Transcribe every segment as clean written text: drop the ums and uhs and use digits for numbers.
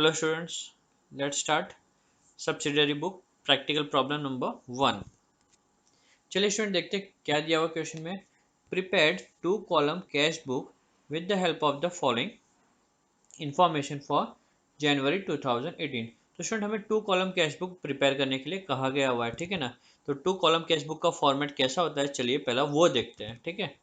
Hello students, let's start subsidiary book practical problem number 1। चलिए student देखते हैं क्या दिया हुआ क्वेश्चन में। Prepared 2 column cash book with the help of the following information for January 2018। तो स्टूडेंट हमें 2 कॉलम कैश बुक प्रिपेयर करने के लिए कहा गया हुआ है, ठीक है ना। तो 2 कॉलम कैश बुक का फॉर्मेट कैसा होता है, चलिए पहला वो देखते हैं, ठीक है।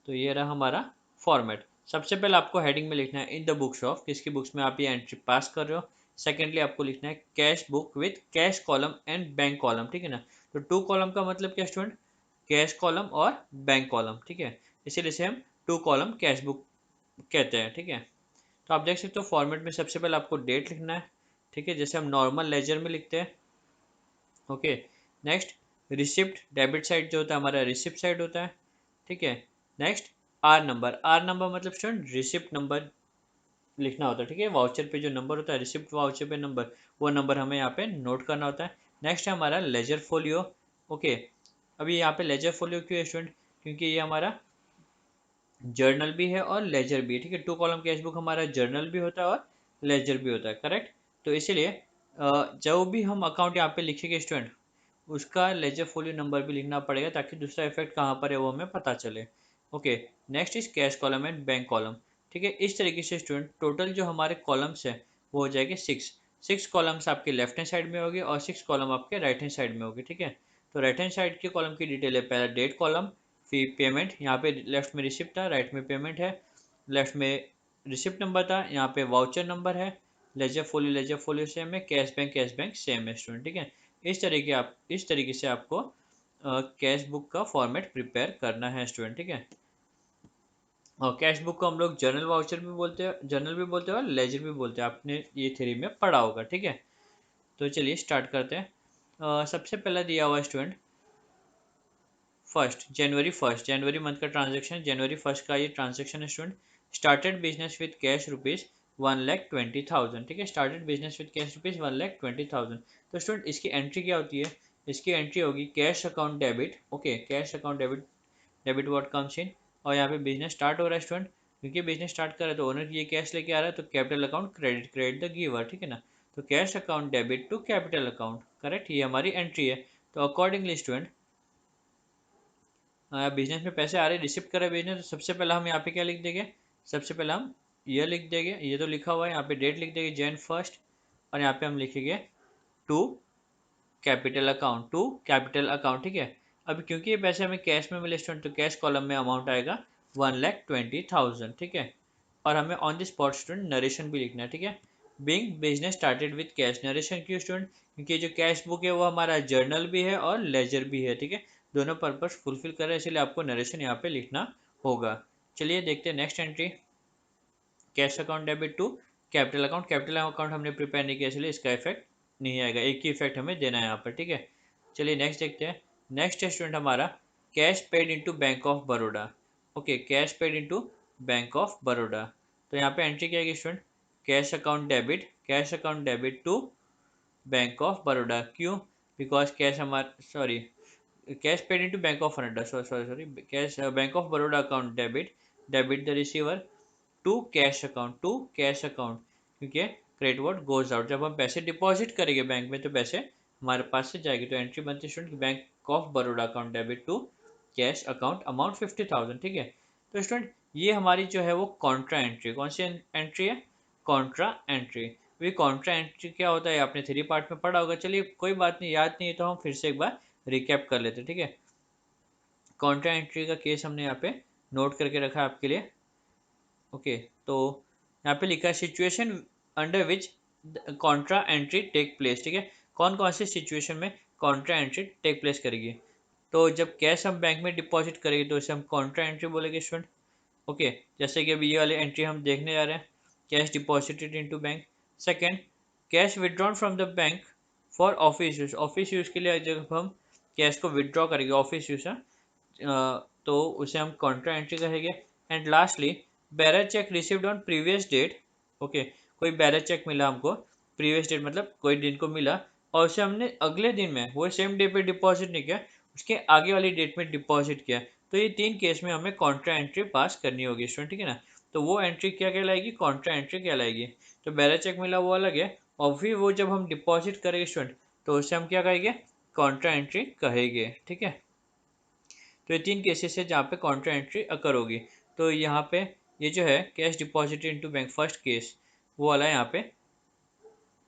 तो ये रहा हमारा फॉर्मेट। सबसे पहले आपको हेडिंग में लिखना है इन द बुक्स ऑफ, किसकी बुक्स में आप ये एंट्री पास कर रहे हो। सेकेंडली आपको लिखना है cash book with cash column and bank column, ठीक है ना। तो 2 कॉलम का मतलब क्या स्टूडेंट, कैश कॉलम और बैंक कॉलम, ठीक है। इसीलिए से हम 2 कॉलम कैश बुक कहते हैं, ठीक है। तो आप देख सकते हो फॉर्मेट में सबसे पहले आपको डेट लिखना है, ठीक है, जैसे हम नॉर्मल लेजर में लिखते हैं। Okay, next receipt, debit side जो होता है हमारा रिसिप्ट साइड होता है, ठीक है। Next R number, R number मतलब स्टूडेंट रिसिप्ट नंबर लिखना होता है, ठीक है। वाउचर पे जो नंबर होता है, रिसिप्ट वाउचर पे नंबर, वो नंबर हमें यहाँ पे नोट करना होता है। नेक्स्ट है हमारा लेजर फोलियो। ओके, अभी यहाँ पे लेजर फोलियो क्यों है स्टूडेंट, क्योंकि ये हमारा जर्नल भी है और लेजर भी है, ठीक है। 2 कॉलम कैश बुक हमारा जर्नल भी होता है और लेजर भी होता है, करेक्ट। तो इसीलिए जो भी हम अकाउंट यहाँ पे लिखेंगे स्टूडेंट, उसका लेजर फोलियो नंबर भी लिखना पड़ेगा ताकि दूसरा इफेक्ट कहाँ पर है वो हमें पता चले। Okay, next is cash column and bank column, ठीक है। इस तरीके से स्टूडेंट टोटल जो हमारे कॉलम्स है वो हो जाएंगे 6 कॉलम्स आपके लेफ्ट हैंड साइड में होगी और 6 कॉलम आपके राइट हैंड साइड में होगी, ठीक है। तो राइट हैंड साइड के कॉलम की डिटेल है, पहला डेट कॉलम, फिर पेमेंट, यहाँ पे लेफ्ट में रिसिप्ट था, राइट में पेमेंट है, लेफ्ट में रिसिप्ट नंबर था, यहाँ पे वाउचर नंबर है, लेजर फोलियो सेम है, कैश बैंक सेम है स्टूडेंट, ठीक है। इस तरीके से आपको कैश बुक का फॉर्मेट प्रिपेयर करना है स्टूडेंट, ठीक है। और कैश बुक को हम लोग जर्नल वाउचर भी बोलते हैं, जर्नल भी बोलते हैं और लेजर भी बोलते हैं, आपने ये थ्योरी में पढ़ा होगा, ठीक है। तो चलिए स्टार्ट करते हैं। सबसे पहला दिया हुआ स्टूडेंट फर्स्ट जनवरी मंथ का ट्रांजेक्शन, जनवरी फर्स्ट का ये ट्रांजेक्शन है student. Started business with cash rupees 1,20,000, ठीक है। Started business with cash rupees 1,20,000। तो स्टूडेंट इसकी एंट्री क्या होती है, इसकी एंट्री होगी cash account debit. Okay, cash account debit, debit what comes इन, और यहाँ पे बिजनेस स्टार्ट हो रहा है स्टूडेंट, क्योंकि बिजनेस स्टार्ट कर रहा है तो ओनर ये कैश लेके आ रहा है, तो capital account credit, credit the giver, ठीक है ना। तो cash account debit to capital account, correct, ये हमारी एंट्री है। तो अकॉर्डिंगली स्टूडेंट बिजनेस में पैसे आ रहे, रिसिप्ट कर रहे बिजनेस, तो सबसे पहले हम यहाँ पे क्या लिख देंगे, सबसे पहले हम ये लिख देंगे, ये तो लिखा हुआ है, यहाँ पे डेट लिख देंगे जैन फर्स्ट, और यहाँ पे हम लिखेंगे टू कैपिटल अकाउंट, ठीक है। अब क्योंकि ये पैसे हमें कैश में मिले स्टूडेंट, तो कैश कॉलम में अमाउंट आएगा 1,20,000, ठीक है। और हमें on the spot student narration भी लिखना है, ठीक है। Being business started with cash, narration क्यों स्टूडेंट, क्योंकि जो कैश बुक है वो हमारा जर्नल भी है और लेजर भी है, ठीक है। दोनों पर्पज फुलफिल कर रहे हैं, इसलिए आपको नरेशन यहाँ पे लिखना होगा। चलिए देखते हैं next entry, cash account debit to capital account हमने प्रिपेयर नहीं किया, इसलिए इसका इफेक्ट नहीं आएगा, एक ही इफेक्ट हमें देना है यहाँ पर, ठीक है। चलिए नेक्स्ट देखते हैं। नेक्स्ट स्टूडेंट हमारा cash paid into bank of Baroda. Okay, cash paid into bank of Baroda. तो यहाँ पे एंट्री क्या है student, cash account debit to bank of Baroda, क्यों, बिकॉज कैश हमारा sorry cash paid into bank of Baroda, sorry cash bank of Baroda account debit the receiver to cash account, क्योंकि credit word goes out, जब हम पैसे deposit करेंगे bank में तो पैसे हमारे पास से जाएगी, तो एंट्री बनती है student bank of Baroda account debit to cash account amount 50,000, ठीक है। तो स्टूडेंट ये हमारी जो है वो कॉन्ट्रा एंट्री, कौन सी एंट्री है, कॉन्ट्रा एंट्री। ये कॉन्ट्रा एंट्री क्या होता है आपने 3 पार्ट में पढ़ा होगा, चलिए कोई बात नहीं, याद नहीं है तो हम फिर से एक बार रिकैप कर लेते हैं, ठीक है। कॉन्ट्रा एंट्री का केस हमने यहाँ पे नोट करके रखा है आपके लिए। ओके, तो यहाँ पे लिखा है situation under which contra entry take place, ठीक है। कौन कौन सी सिचुएशन में कॉन्ट्रा एंट्री टेक प्लेस करेगी, तो जब कैश हम बैंक में डिपॉजिट करेंगे तो इसे हम कॉन्ट्रा एंट्री बोलेंगे स्टूडेंट। ओके, जैसे कि अभी ये वाली एंट्री हम देखने जा रहे हैं, cash deposited into bank. Second, cash withdrawn from the bank for office use, office use के लिए जब हम कैश को विड्रॉ करेंगे ऑफिस यूज, तो उसे हम कॉन्ट्रा एंट्री कहेंगे। And lastly bearer cheque received on previous date. Okay, कोई बैरर चेक मिला हमको, प्रीवियस डेट मतलब कोई दिन को मिला, और उसे हमने अगले दिन में वो सेम डे पे डिपॉजिट नहीं किया, उसके आगे वाली डेट में डिपॉजिट किया, तो ये 3 केस में हमें कॉन्ट्रा एंट्री पास करनी होगी स्टूडेंट, ठीक है ना। तो वो एंट्री क्या कहलाएगी, कॉन्ट्रा एंट्री कहलाएगी। तो बैरर चेक मिला वो अलग है, और फिर वो जब हम डिपॉजिट करेंगे स्टूडेंट तो उसे हम क्या कहेंगे, कॉन्ट्रा एंट्री कहेंगे। ठीक है, तो ये 3 केसेस है जहाँ पे कॉन्ट्रा एंट्री अकर होगी। तो यहाँ पे ये जो है cash deposit into bank, first case वो वाला यहाँ पे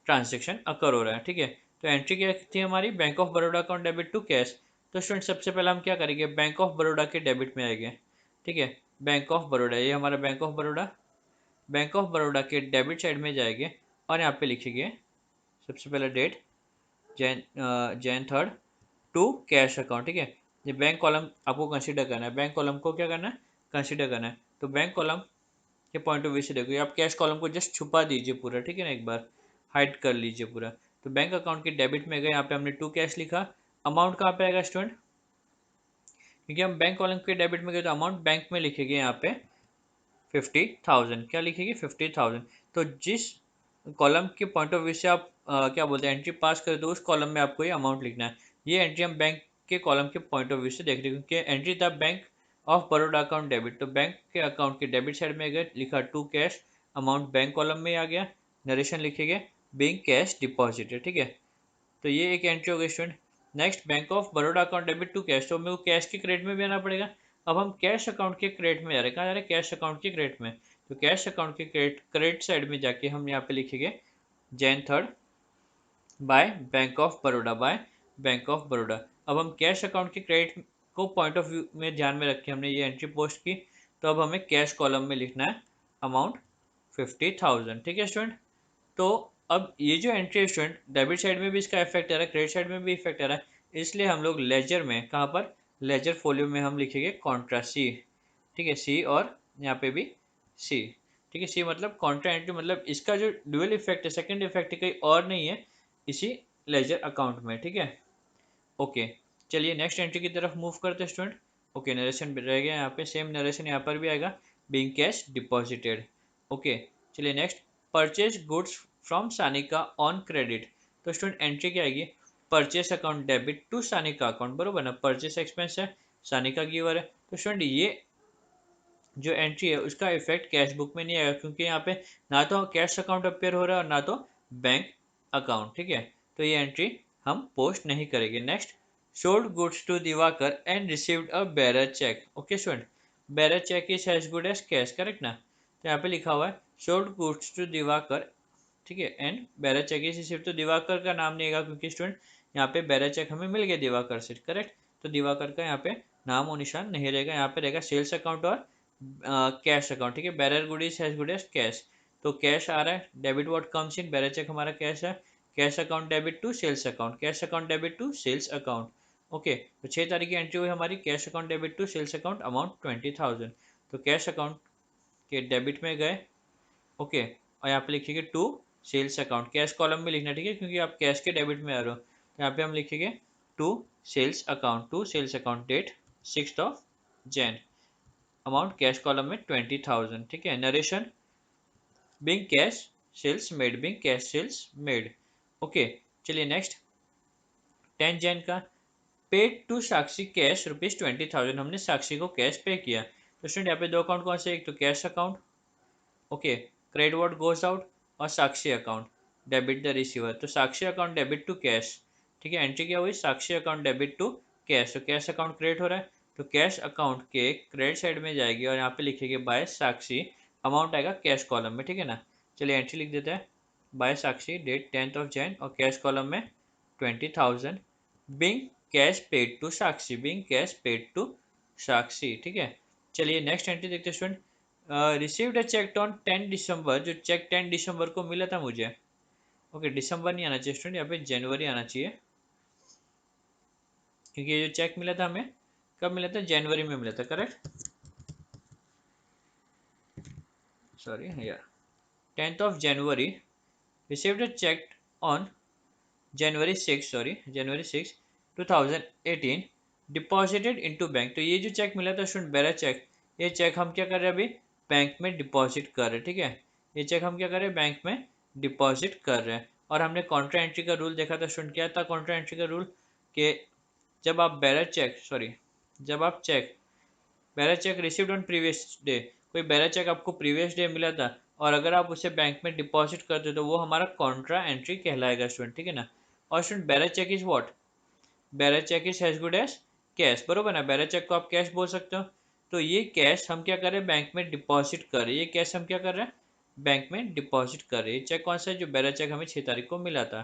ट्रांजेक्शन अकर हो रहा है। ठीक है, तो एंट्री क्या थी हमारी, bank of Baroda account debit to cash. तो स्टूडेंट सबसे पहले हम क्या करेंगे, बैंक ऑफ बड़ौदा के डेबिट में आएंगे। ठीक है, बैंक ऑफ बड़ौदा, ये हमारा bank of Baroda, bank of Baroda के डेबिट साइड में जाएंगे और यहाँ पे लिखेंगे सबसे पहले date Jan 3 to cash account. ठीक है, ये बैंक कॉलम आपको कंसीडर करना है, बैंक कॉलम को क्या करना है, कंसीडर करना है। तो बैंक कॉलम के पॉइंट ऑफ व्यू से देखो, आप कैश कॉलम को जस्ट छुपा दीजिए पूरा। ठीक है ना, एक बार हाइड कर लीजिए पूरा। तो बैंक अकाउंट के डेबिट में गए, यहाँ पे हमने टू कैश लिखा। अमाउंट कहाँ पे आएगा स्टूडेंट, क्योंकि हम बैंक कॉलम के डेबिट में गए तो अमाउंट बैंक में लिखेंगे यहाँ पे 50,000। क्या लिखेंगे, 50,000। तो जिस कॉलम के पॉइंट ऑफ व्यू से आप क्या बोलते हैं एंट्री पास करें, तो उस कॉलम में आपको ये अमाउंट लिखना है। ये एंट्री हम बैंक के कॉलम के पॉइंट ऑफ व्यू से देख रहे हैं, क्योंकि एंट्री था bank of Baroda account debit. तो बैंक के अकाउंट के डेबिट साइड में गए, लिखा to cash, amount bank column में आ गया, नरेशन लिखेंगे बीइंग कैश डिपॉजिटेड। ठीक है, तो ये एक एंट्री हो गई student. Next, bank of Baroda account debit to cash, तो हमें वो कैश के क्रेडिट में भी आना पड़ेगा। अब हम कैश अकाउंट के क्रेडिट में जा रहे हैं, कहाँ जा रहे हैं, कैश अकाउंट के क्रेडिट में। तो कैश अकाउंट के क्रेडिट साइड में जाके हम यहाँ पे लिखेंगे Jain 3 by bank of Baroda, by bank of Baroda. अब हम कैश अकाउंट के क्रेडिट को पॉइंट ऑफ व्यू में ध्यान में रख के हमने ये एंट्री पोस्ट की। तो अब हमें कैश कॉलम में लिखना है अमाउंट 50,000। ठीक है स्टूडेंट, तो अब ये जो एंट्री है स्टूडेंट, डेबिट साइड में भी इसका इफेक्ट आ रहा है, क्रेडिट साइड में भी इफेक्ट आ रहा है। इसलिए हम लोग लेजर में, कहाँ पर, लेजर फोलियो में हम लिखेंगे कॉन्ट्रा सी। ठीक है, सी और यहाँ पे भी सी। ठीक है, सी मतलब कॉन्ट्रा एंट्री, मतलब इसका जो ड्यूअल इफेक्ट है, सेकंड इफेक्ट है, कहीं और नहीं है, इसी लेजर अकाउंट में। ठीक है, ओके, चलिए नेक्स्ट एंट्री की तरफ मूव करते हैं स्टूडेंट। ओके, नरेशन रह गया यहाँ पे, सेम नरेशन यहाँ पर भी आएगा, बीइंग कैश डिपॉजिटेड। ओके, चलिए next, purchase goods from Sanika on credit. तो स्टूडेंट एंट्री क्या आएगी, purchase account debit to Sanika account, बरोबर ना, परचेस एक्सपेंस है, सानिका गिवर है। तो स्टूडेंट ये जो एंट्री है उसका इफेक्ट कैश बुक में नहीं आएगा, क्योंकि यहाँ पे ना तो कैश अकाउंट अपेयर हो रहा है और ना तो बैंक अकाउंट। ठीक है, तो ये एंट्री हम पोस्ट नहीं करेंगे। Next, sold goods to Diwakar and received a bearer cheque. Okay student, bearer cheque is as good as cash, correct ना। तो यहाँ पे लिखा हुआ है सोल्ड गुड्स टू दिवाकर। ठीक है, and bearer cheque is received, तो दिवाकर का नाम नहीं आएगा, क्योंकि स्टूडेंट यहाँ पे बेरर चेक हमें मिल गया दिवाकर से, करेक्ट। तो दिवाकर का यहाँ पे नाम और निशान नहीं रहेगा, यहाँ पे रहेगा सेल्स अकाउंट और कैश अकाउंट। ठीक है, bearer good is as good as cash. तो कैश आ रहा है, debit what comes in, bearer cheque हमारा कैश है, cash account debit to sales account, cash account debit to sales account. Okay, तो 6 तारीख की एंट्री हुई हमारी, cash account debit to sales account amount 20,000। तो कैश अकाउंट के डेबिट में गए। ओके, और यहाँ पे लिखिएगा to sales account, cash column में लिखना, ठीक है, क्योंकि आप कैश के डेबिट में आ रहे हो। तो यहाँ पे हम लिखेंगे to sales account, to sales account, date 6 amount cash column में 20,000। ठीक है, narration being cash sales made, being cash sales made. Okay, चलिए नेक्स्ट, 10 जैन का, पेड टू साक्षी कैश ₹20,000, हमने साक्षी को कैश पे किया। तो स्टूडेंट यहाँ पे दो अकाउंट कौन से, एक तो cash account, okay, credit what goes out, और साक्षी अकाउंट डेबिट द रिसीवर। तो साक्षी अकाउंट डेबिट टू कैश। ठीक है, एंट्री क्या हुई, साक्षी अकाउंट डेबिट टू कैश। तो कैश अकाउंट क्रेडिट हो रहा है, तो कैश अकाउंट के क्रेडिट साइड में जाएगी और यहाँ पे लिखेंगे बाय साक्षी, अमाउंट आएगा कैश कॉलम में। ठीक है ना, चलिए एंट्री लिख देते हैं, बाय साक्षी, डेट 10 जैन, और कैश कॉलम में 20,000, being cash paid to Sakshi, being cash paid to Sakshi. ठीक है, चलिए नेक्स्ट एंट्री देखते हैं student, received a cheque on 10 December, जो चेक 10 दिसंबर को मिला था मुझे। ओके, दिसंबर नहीं आना चाहिए स्टूडेंट, यहाँ पे जनवरी आना चाहिए, क्योंकि ये जो चेक मिला था हमें कब मिला था, जनवरी में मिला था, करेक्ट, सॉरी यार, 10 January, received a cheque on January 6, sorry January 6, 2018, deposited into bank. तो ये जो चेक मिला था स्टूडेंट, बेरा चेक, ये चेक हम क्या कर रहे हैं अभी, बैंक में डिपॉजिट कर रहे हैं। ठीक है, ये चेक हम क्या कर रहे हैं, बैंक में डिपॉजिट कर रहे हैं। और हमने कॉन्ट्रा एंट्री का रूल देखा था स्टूडेंट, क्या था कॉन्ट्रा एंट्री का रूल, कि जब आप बेरा चेक, सॉरी, जब आप चेक बेरा check received on previous day कोई बैरा चेक आपको प्रीवियस डे मिला था और अगर आप उसे बैंक में डिपॉजिट करते हो तो वो हमारा कॉन्ट्रा एंट्री कहलाएगा स्टूडेंट, ठीक है ना। और student bearer cheque is what, bearer cheque is as good as cash, बरोबर ना। बैरा चेक को आप कैश बोल सकते हो। तो ये कैश हम क्या कर रहे हैं, बैंक में डिपॉजिट कर रहे हैं। ये कैश हम क्या कर रहे हैं, बैंक में डिपॉजिट कर रहे हैं। चेक कौन सा है, जो बैरा चेक हमें 6 तारीख को मिला था।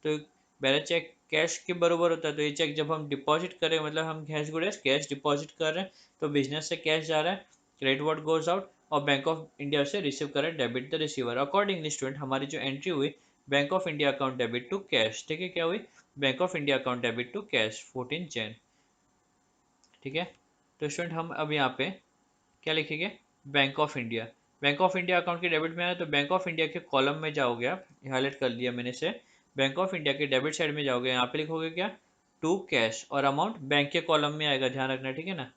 तो बैरा चेक कैश के बरोबर होता है। तो ये चेक जब हम डिपॉजिट करें, मतलब हम as good as cash deposit कर रहे हैं, तो बिजनेस से कैश जा रहा है, क्रेडिट व्हाट गोज आउट, और बैंक ऑफ इंडिया से रिसीव कर रहे हैं debit the receiver. Accordingly student हमारी जो एंट्री हुई, bank of India account debit to cash, ठीक है, क्या हुई, bank of India account debit to cash 14 जैन, ठीक है। तो स्टूडेंट हम अब यहाँ पे क्या लिखेंगे, bank of India. Bank of India account के डेबिट में आया तो बैंक ऑफ इंडिया के कॉलम में जाओगे आप, हाईलाइट कर दिया मैंने से, बैंक ऑफ इंडिया के डेबिट साइड में जाओगे, यहाँ पे लिखोगे क्या, टू कैश, और अमाउंट बैंक के कॉलम में आएगा, ध्यान रखना, ठीक है ना।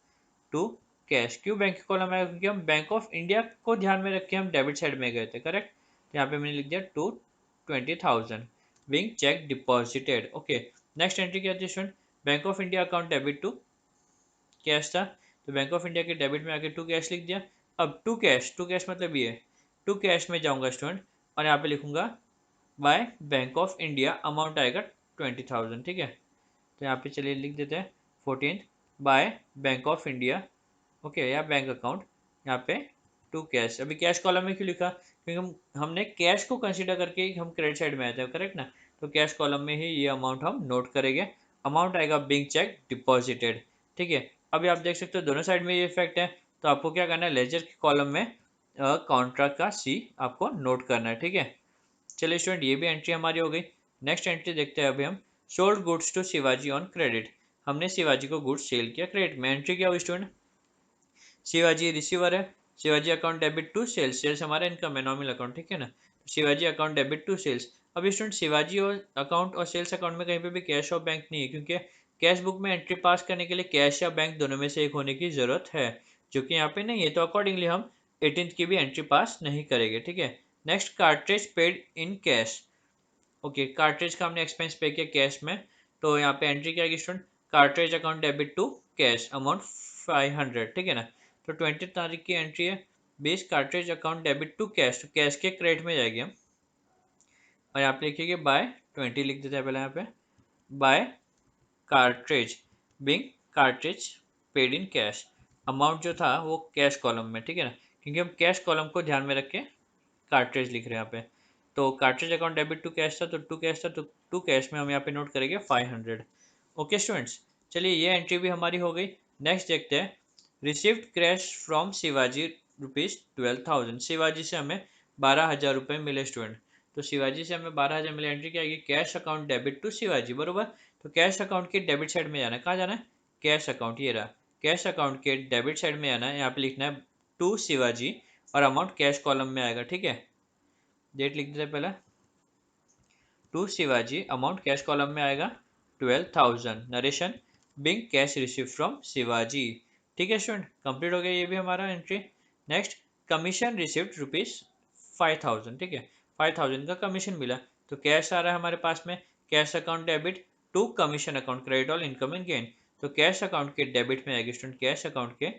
टू कैश, क्यों बैंक के कॉलम में आएगा, क्योंकि हम बैंक ऑफ इंडिया को ध्यान में रख के हम डेबिट साइड में गए थे, करेक्ट। तो यहाँ पे मैंने लिख दिया to 20,000 being cheque deposited. Okay, next entry क्या थी student, bank of India account debit to cash था, तो बैंक ऑफ इंडिया के डेबिट में आके टू कैश लिख दिया। अब टू कैश मतलब ये, टू कैश में जाऊंगा स्टूडेंट, और यहाँ पे लिखूंगा by bank of India, amount आएगा 20,000, ठीक है। तो यहाँ पे चलिए लिख देते हैं 14 by bank of India, okay, या बैंक अकाउंट, यहाँ पे टू कैश। अभी कैश कॉलम में क्यों लिखा, क्योंकि हमने कैश को कंसीडर करके ही हम क्रेडिट साइड में आए थे, करेक्ट ना। तो कैश कॉलम में ही ये अमाउंट हम नोट करेंगे, अमाउंट आएगा बिंग चेक डिपॉजिटेड, ठीक है। अभी आप देख सकते हो दोनों साइड में ये इफेक्ट है, तो आपको क्या करना है, लेजर के कॉलम में कॉन्ट्रैक्ट का सी आपको नोट करना है, ठीक है। चलिए स्टूडेंट, ये भी एंट्री हमारी हो गई। नेक्स्ट एंट्री देखते हैं अभी हम, sold goods to Shivaji on credit. हमने शिवाजी को गुड्स सेल किया क्रेडिट में। एंट्री क्या हुई स्टूडेंट, शिवाजी रिसीवर है, Shivaji account debit to sales, sales हमारा इनकम है, नॉमिनल अकाउंट, ठीक है ना। Shivaji account debit to sales. अभी स्टूडेंट शिवाजी और अकाउंट और सेल्स अकाउंट में कहीं पे भी कैश और बैंक नहीं है, क्योंकि कैश बुक में एंट्री पास करने के लिए कैश या बैंक दोनों में से एक होने की जरूरत है, जो कि यहाँ पे नहीं है। तो अकॉर्डिंगली हम 18th की भी एंट्री पास नहीं करेंगे, ठीक है। Next, cartridge paid in cash. Okay, cartridge का हमने एक्सपेंस पे किया कैश में, तो यहाँ पे एंट्री क्या आएगी student, cartage account debit to cash, amount 500, ठीक है ना। तो 20 तारीख की एंट्री है, 20 cartage account debit to cash, तो कैश के क्रेडिट में जाएगी हम, और यहाँ पे लिखिए बाय 20 लिख देते हैं पहले यहाँ पे, by cartage being cartage paid in cash, amount जो था वो कैश कॉलम में, ठीक है ना, क्योंकि हम कैश कॉलम को ध्यान में रख के कार्ट्रेज लिख रहे हैं यहाँ पे। तो cartage account debit to cash था, तो टू कैश था, तो टू कैश में हम यहाँ पे नोट करेंगे 500। ओके स्टूडेंट्स, चलिए ये एंट्री भी हमारी हो गई। नेक्स्ट देखते हैं, received cash from Shivaji rupees 12,000। Shivaji से हमें 12,000 रुपये मिले स्टूडेंट। तो शिवाजी से हमें 12,000 मिले, एंट्री क्या आएगी, cash account debit to Shivaji, बरोबर। तो कैश अकाउंट के डेबिट साइड में जाना है, कहाँ जाना है, कैश अकाउंट, ये रहा, कैश अकाउंट के डेबिट साइड में जाना है, यहाँ पे लिखना है टू शिवाजी, और अमाउंट कैश कॉलम में आएगा, ठीक है। डेट लिख देते पहले, to Shivaji, amount cash column में आएगा 12,000, narration being cash received from Shivaji, ठीक है स्टूडेंट, कंप्लीट हो गया ये भी हमारा entry. Next, commission received rupees 5,000, ठीक है, 5,000 का कमीशन मिला, तो कैश आ रहा है हमारे पास में, cash account debit to commission account, credit all income and gain. तो कैश अकाउंट के डेबिट में आएगी स्टूडेंट, कैश अकाउंट के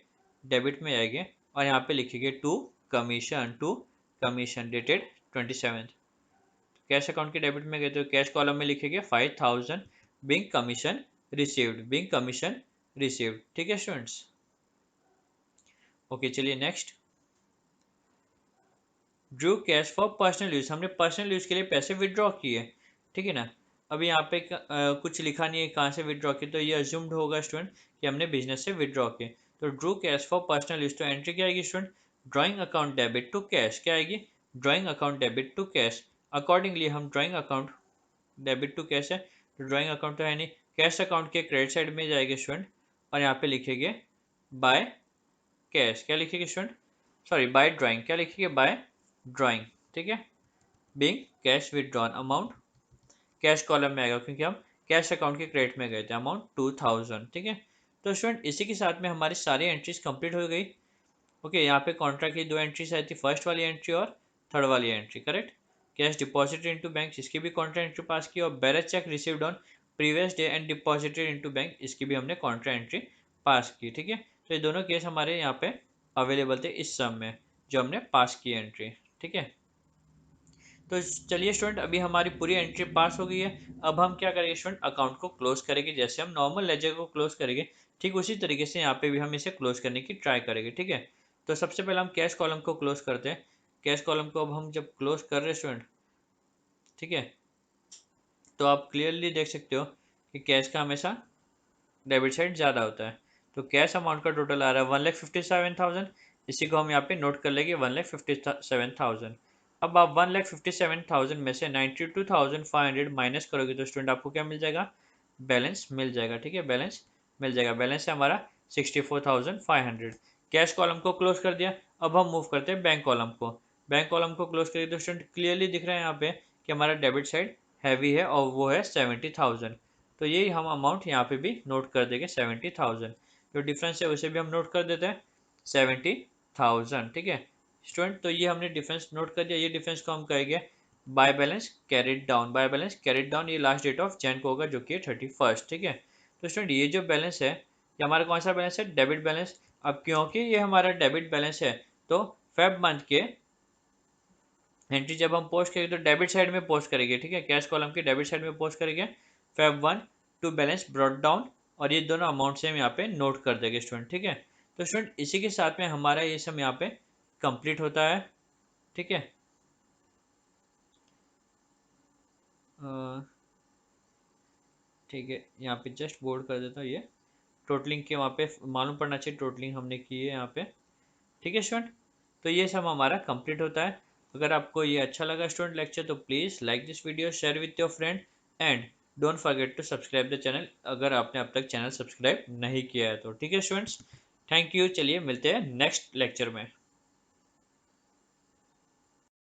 डेबिट में आएंगे, और यहाँ पे लिखेंगे to commission dated 27th। Cash account के डेबिट में गए तो कैश कॉलम में लिखेंगे 5,000 being commission received, being commission received, ठीक है स्टूडेंट्स। ओके, चलिए next, drew cash for personal use. हमने पर्सनल यूज के लिए पैसे विड्रॉ किए, ठीक है ना। अभी यहाँ पे कुछ लिखा नहीं है कहाँ से विड्रॉ किए, तो ये अज्यूम्ड होगा स्टूडेंट कि हमने बिजनेस से विड्रॉ किए। तो drew cash for personal use, तो एंट्री क्या आएगी student, drawing account debit to cash, क्या आएगी, drawing account debit to cash. Accordingly हम drawing account debit to cash है, तो ड्राइंग अकाउंट तो है नहीं, कैश अकाउंट के क्रेडिट साइड में जाएंगे स्टूडेंट, और यहाँ पे लिखेंगे बाय कैश, क्या लिखेंगे स्टूडेंट, सॉरी बाय ड्राइंग, क्या लिखेंगे, बाय ड्राइंग, ठीक है, being cash withdrawn, amount cash column में आएगा, क्योंकि हम कैश अकाउंट के क्रेडिट में गए थे, अमाउंट 2,000, ठीक है। तो स्टूडेंट इसी के साथ में हमारी सारी एंट्रीज कंप्लीट हो गई। ओके, यहाँ पे कॉन्ट्रैक्ट की दो एंट्रीज आई थी, फर्स्ट वाली एंट्री और थर्ड वाली entry, correct. Cash deposited into bank, इसकी भी कॉन्ट्रा एंट्री पास की, और balance check received on previous day and deposited into bank, इसकी भी हमने कॉन्ट्रा एंट्री पास की, ठीक है। तो ये दोनों केस हमारे यहाँ पे अवेलेबल थे इस सम में जो हमने पास की एंट्री। ठीक है, तो चलिए स्टूडेंट, अभी हमारी पूरी एंट्री पास हो गई है। अब हम क्या करेंगे स्टूडेंट, अकाउंट को क्लोज करेंगे। जैसे हम नॉर्मल लेजर को क्लोज करेंगे, ठीक उसी तरीके से यहाँ पे भी हम इसे क्लोज करने की ट्राई करेंगे। ठीक है, तो सबसे पहले हम कैश कॉलम को क्लोज करते हैं। कैश कॉलम को अब हम जब क्लोज कर रहे हैं स्टूडेंट, ठीक है, तो आप क्लियरली देख सकते हो कि कैश का हमेशा डेबिट साइड ज़्यादा होता है। तो कैश अमाउंट का टोटल आ रहा है 1,57,000। इसी को हम यहाँ पे नोट कर लेंगे 1,57,000। अब आप 1,57,000 में से 92,500 माइनस करोगे तो स्टूडेंट आपको क्या मिल जाएगा, बैलेंस मिल जाएगा। ठीक है, बैलेंस मिल जाएगा। बैलेंस है हमारा 64,500। कैश कॉलम को क्लोज कर दिया। अब हम मूव करते हैं बैंक कॉलम को। बैंक कॉलम को क्लोज करिए तो स्टूडेंट क्लियरली दिख रहा है यहाँ पे कि हमारा डेबिट साइड हैवी है और वो है 70,000। तो यही हम अमाउंट यहाँ पे भी नोट कर देंगे 70,000। जो डिफरेंस है उसे भी हम नोट कर देते हैं 70,000। ठीक है स्टूडेंट, तो ये हमने डिफरेंस नोट कर दिया। ये डिफरेंस को हम कहेंगे by balance carried down. By balance carried down, ये लास्ट डेट ऑफ जैन को होगा जो कि 31st। ठीक है, तो स्टूडेंट ये जो बैलेंस है ये हमारा कौन सा बैलेंस है, डेबिट बैलेंस। अब क्योंकि ये हमारा डेबिट बैलेंस है तो फेब मंथ के एंट्री जब हम पोस्ट करेंगे तो डेबिट साइड में पोस्ट करेंगे। ठीक है, कैश कॉलम की डेबिट साइड में पोस्ट करेंगे Feb 1 to balance brought down, और ये दोनों अमाउंट से हम यहाँ पे नोट कर देंगे स्टूडेंट। ठीक है, तो स्टूडेंट इसी के साथ में हमारा ये सब यहाँ पे कंप्लीट होता है। ठीक है, ठीक है, यहाँ पे जस्ट बोर्ड कर देता हूँ। ये टोटलिंग के वहाँ पे मालूम पड़ना चाहिए टोटलिंग हमने की है यहाँ पे। ठीक है स्टूडेंट, तो ये सब हमारा कंप्लीट होता है। अगर आपको ये अच्छा लगा स्टूडेंट लेक्चर तो please like this video, share with your friend and don't forget to subscribe the channel अगर आपने अब तक चैनल सब्सक्राइब नहीं किया है तो। ठीक है स्टूडेंट्स, थैंक यू। चलिए मिलते हैं नेक्स्ट लेक्चर में।